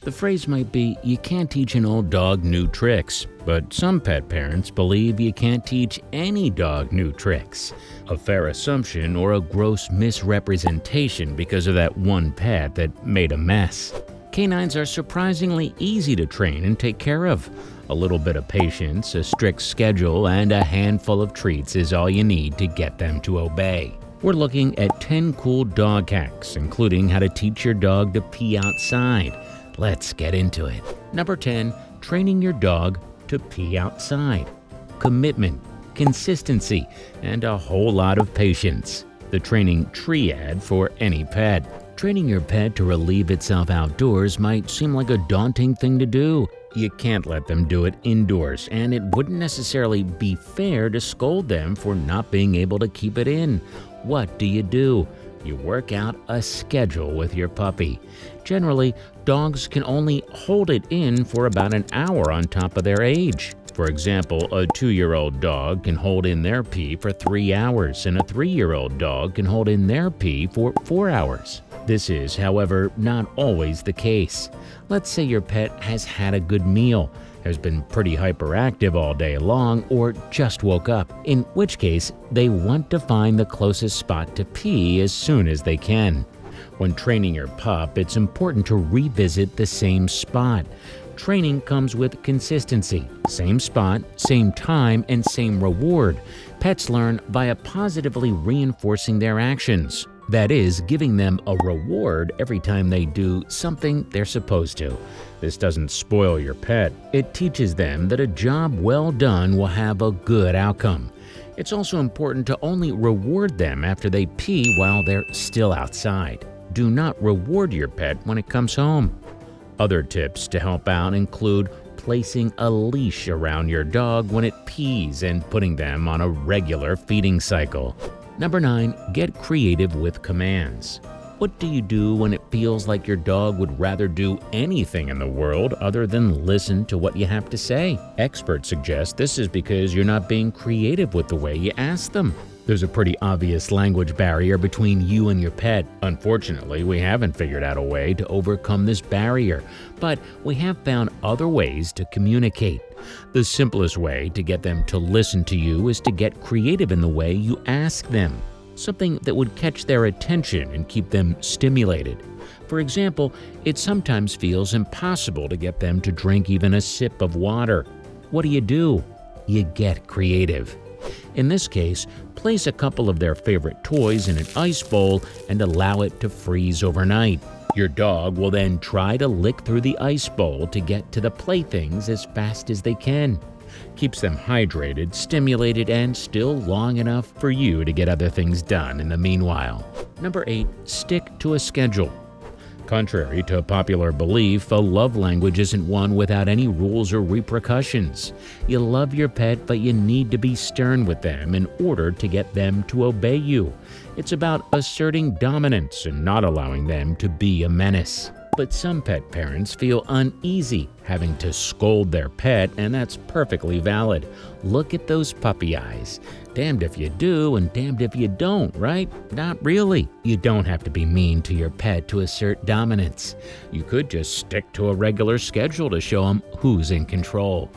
The phrase might be, "You can't teach an old dog new tricks," but some pet parents believe you can't teach any dog new tricks. A fair assumption or a gross misrepresentation because of that one pet that made a mess. Canines are surprisingly easy to train and take care of. A little bit of patience, a strict schedule, and a handful of treats is all you need to get them to obey. We're looking at 10 cool dog hacks, including how to teach your dog to pee outside. Let's get into it. Number 10, training your dog to pee outside. Commitment, consistency, and a whole lot of patience. The training triad for any pet. Training your pet to relieve itself outdoors might seem like a daunting thing to do. You can't let them do it indoors, and it wouldn't necessarily be fair to scold them for not being able to keep it in. What do? You work out a schedule with your puppy. Generally, dogs can only hold it in for about an hour on top of their age. For example, a 2-year-old dog can hold in their pee for 3 hours, and a 3-year-old dog can hold in their pee for 4 hours. This is, however, not always the case. Let's say your pet has had a good meal, has been pretty hyperactive all day long, or just woke up, in which case they want to find the closest spot to pee as soon as they can. When training your pup, it's important to revisit the same spot. Training comes with consistency. Same spot, same time, and same reward. Pets learn by positively reinforcing their actions. That is, giving them a reward every time they do something they're supposed to. This doesn't spoil your pet. It teaches them that a job well done will have a good outcome. It's also important to only reward them after they pee while they're still outside. Do not reward your pet when it comes home. Other tips to help out include placing a leash around your dog when it pees and putting them on a regular feeding cycle. Number 9, get creative with commands. What do you do when it feels like your dog would rather do anything in the world other than listen to what you have to say? Experts suggest this is because you're not being creative with the way you ask them. There's a pretty obvious language barrier between you and your pet. Unfortunately, we haven't figured out a way to overcome this barrier, but we have found other ways to communicate. The simplest way to get them to listen to you is to get creative in the way you ask them. Something that would catch their attention and keep them stimulated. For example, it sometimes feels impossible to get them to drink even a sip of water. What do? You get creative. In this case, place a couple of their favorite toys in an ice bowl and allow it to freeze overnight. Your dog will then try to lick through the ice bowl to get to the playthings as fast as they can. Keeps them hydrated, stimulated, and still long enough for you to get other things done in the meanwhile. Number 8, stick to a schedule. Contrary to popular belief, a love language isn't one without any rules or repercussions. You love your pet, but you need to be stern with them in order to get them to obey you. It's about asserting dominance and not allowing them to be a menace. But some pet parents feel uneasy having to scold their pet, and that's perfectly valid. Look at those puppy eyes. Damned if you do and damned if you don't, right? Not really. You don't have to be mean to your pet to assert dominance. You could just stick to a regular schedule to show them who's in control.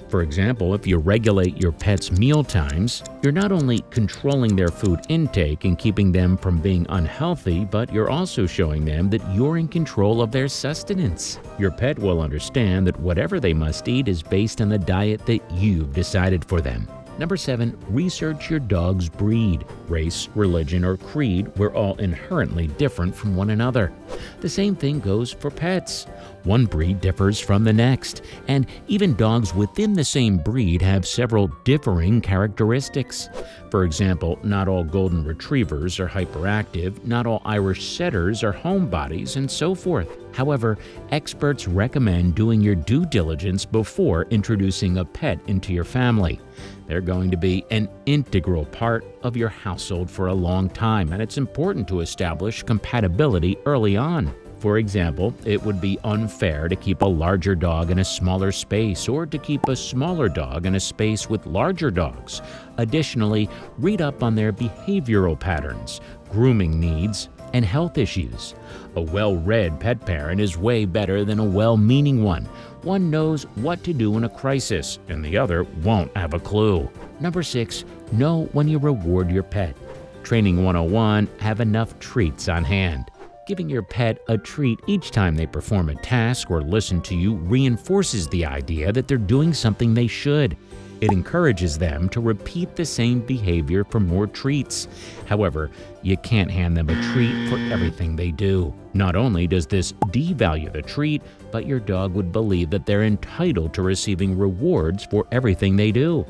For example, if you regulate your pet's meal times, you're not only controlling their food intake and keeping them from being unhealthy, but you're also showing them that you're in control of their sustenance. Your pet will understand that whatever they must eat is based on the diet that you've decided for them. Number 7, research your dog's breed. Race, religion, or creed, we're all inherently different from one another. The same thing goes for pets. One breed differs from the next, and even dogs within the same breed have several differing characteristics. For example, not all golden retrievers are hyperactive, not all Irish setters are homebodies, and so forth. However, experts recommend doing your due diligence before introducing a pet into your family. They're going to be an integral part of your household for a long time, and it's important to establish compatibility early on. For example, it would be unfair to keep a larger dog in a smaller space or to keep a smaller dog in a space with larger dogs. Additionally, read up on their behavioral patterns, grooming needs, and health issues. A well-read pet parent is way better than a well-meaning one. One knows what to do in a crisis, and the other won't have a clue. Number 6, know when you reward your pet. Training 101, have enough treats on hand. Giving your pet a treat each time they perform a task or listen to you reinforces the idea that they're doing something they should. It encourages them to repeat the same behavior for more treats. However, you can't hand them a treat for everything they do. Not only does this devalue the treat, but your dog would believe that they're entitled to receiving rewards for everything they do.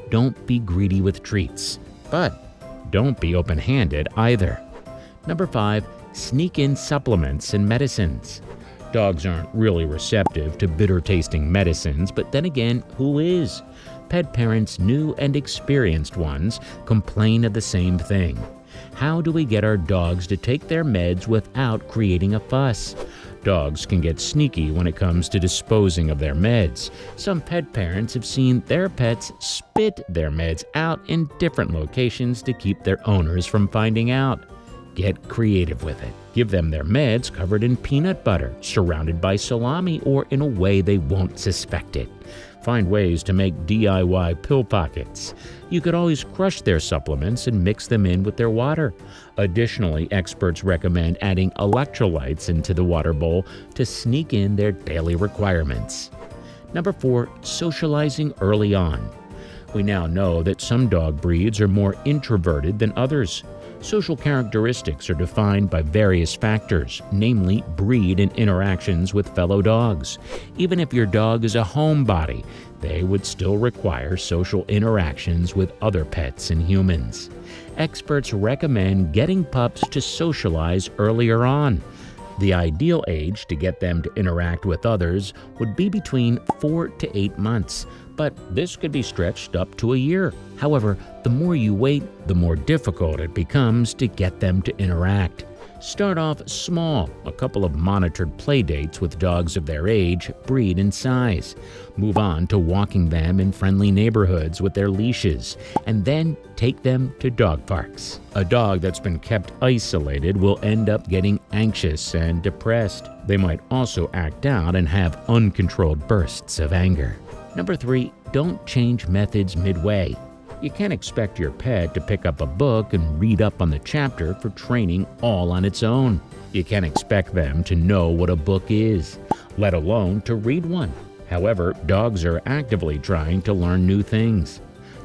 Don't be greedy with treats, but don't be open-handed either. Number 5, sneak in supplements and medicines. Dogs aren't really receptive to bitter-tasting medicines, but then again, who is? Pet parents, new and experienced ones, complain of the same thing. How do we get our dogs to take their meds without creating a fuss? Dogs can get sneaky when it comes to disposing of their meds. Some pet parents have seen their pets spit their meds out in different locations to keep their owners from finding out. Get creative with it. Give them their meds covered in peanut butter, surrounded by salami, or in a way they won't suspect it. Find ways to make DIY pill pockets. You could always crush their supplements and mix them in with their water. Additionally, experts recommend adding electrolytes into the water bowl to sneak in their daily requirements. Number 4, socializing early on. We now know that some dog breeds are more introverted than others. Social characteristics are defined by various factors, namely breed and interactions with fellow dogs. Even if your dog is a homebody, they would still require social interactions with other pets and humans. Experts recommend getting pups to socialize earlier on. The ideal age to get them to interact with others would be between 4 to 8 months, but this could be stretched up to a year. However, the more you wait, the more difficult it becomes to get them to interact. Start off small, a couple of monitored play dates with dogs of their age, breed, and size. Move on to walking them in friendly neighborhoods with their leashes, and then take them to dog parks. A dog that's been kept isolated will end up getting anxious and depressed. They might also act out and have uncontrolled bursts of anger. Number 3, don't change methods midway. You can't expect your pet to pick up a book and read up on the chapter for training all on its own. You can't expect them to know what a book is, let alone to read one. However, dogs are actively trying to learn new things.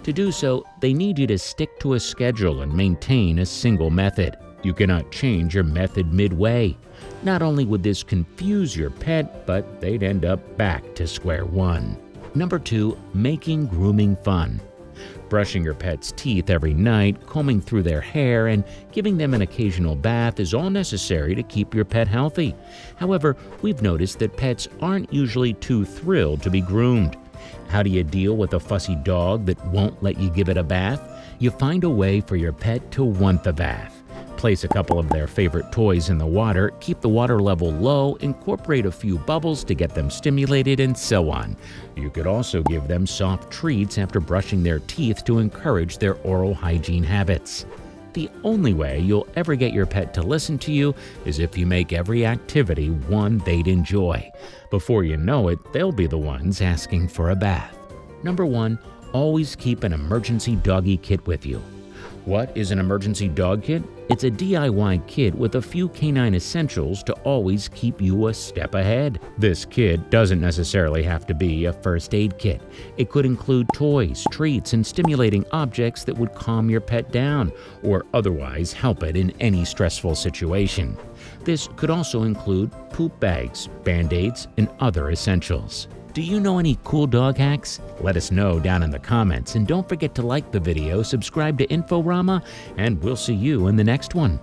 To do so, they need you to stick to a schedule and maintain a single method. You cannot change your method midway. Not only would this confuse your pet, but they'd end up back to square one. Number 2, making grooming fun. Brushing your pet's teeth every night, combing through their hair, and giving them an occasional bath is all necessary to keep your pet healthy. However, we've noticed that pets aren't usually too thrilled to be groomed. How do you deal with a fussy dog that won't let you give it a bath? You find a way for your pet to want the bath. Place a couple of their favorite toys in the water, keep the water level low, incorporate a few bubbles to get them stimulated, and so on. You could also give them soft treats after brushing their teeth to encourage their oral hygiene habits. The only way you'll ever get your pet to listen to you is if you make every activity one they'd enjoy. Before you know it, they'll be the ones asking for a bath. Number 1, always keep an emergency doggy kit with you. What is an emergency dog kit? It's a DIY kit with a few canine essentials to always keep you a step ahead. This kit doesn't necessarily have to be a first aid kit. It could include toys, treats, and stimulating objects that would calm your pet down or otherwise help it in any stressful situation. This could also include poop bags, Band-Aids, and other essentials. Do you know any cool dog hacks? Let us know down in the comments, and don't forget to like the video, subscribe to INFORAMA, and we'll see you in the next one.